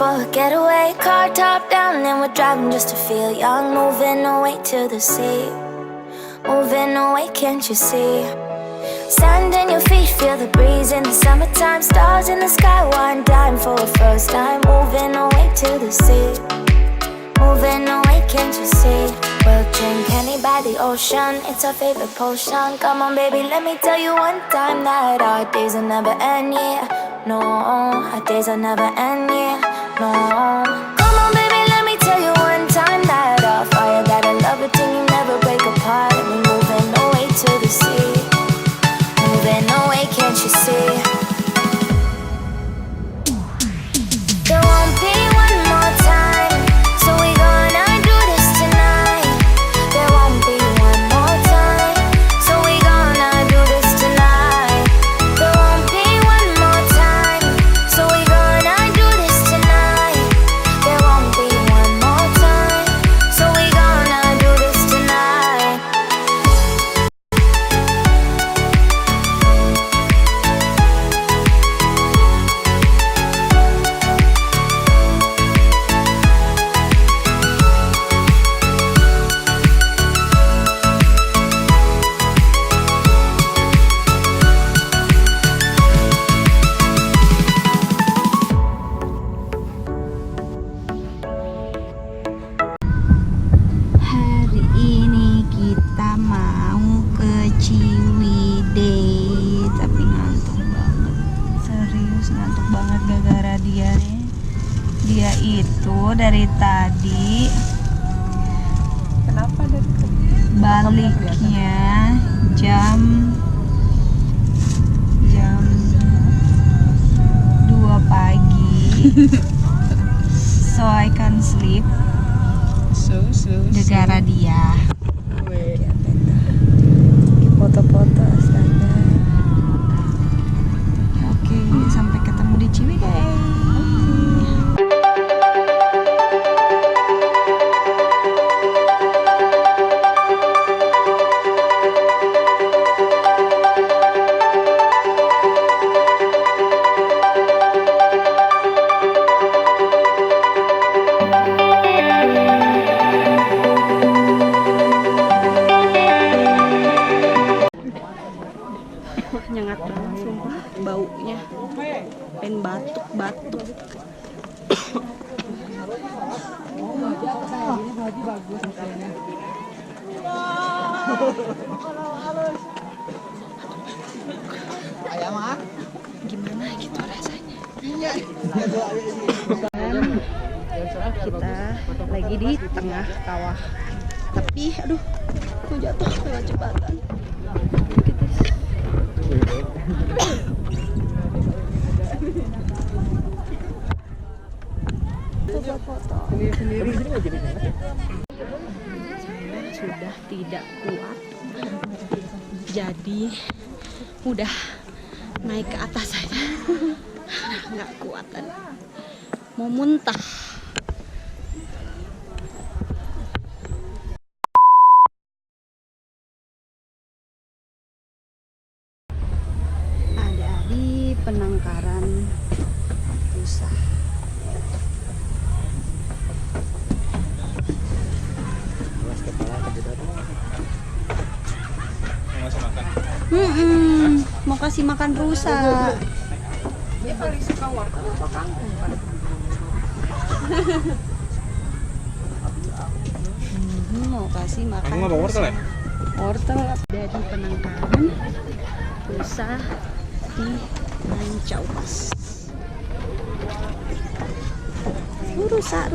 for a getaway, car top down and we're driving just to feel young. Moving away to the sea, moving away, can't you see? Sand in your feet, feel the breeze in the summertime. Stars in the sky, one dime for a first time. Moving away to the sea, moving away, can't you see? We'll drink honey by the ocean, it's our favorite potion. Come on baby, let me tell you one time that our days will never end, yeah. No, our days will never end, yeah. No. Come on baby, let me tell you one time that our fire got a love it till you never break apart. And we're moving away to the sea, moving away, can't you see? There won't be one more time, so we gonna do this tonight. There won't be one more time, so we gonna do this tonight. There won't be one more time, so we gonna do this tonight. There won't be one more time, so we gonna do this tonight. Hari ini kita mau ke Ciwidey, tapi ngantuk banget. Serius ngantuk banget gara-gara dia nih. Dia itu dari tadi Kenapa dari baliknya jam 2 pagi. So I can sleep gara-gara dia. Foto-foto astaga. Oke, sampai ketemu di Ciwidey. Nyengat banget sumpah, baunya pengen batuk-batuk. Gimana gitu rasanya? Kita lagi di tengah kawah, tapi aduh mau jatuh lewat jembatan. Foto. Saya sudah tidak kuat, jadi udah naik ke atas saja. Nggak kuatan, mau muntah. Ada di penangkaran rusa. Mau kasih makan rusa. Dia paling suka wortel apa kangkung kan? Mau kasih makan. Kamu nggak bawa wortel ya? Wortel ada di penangkaran rusa di Rancaupas. Rusa.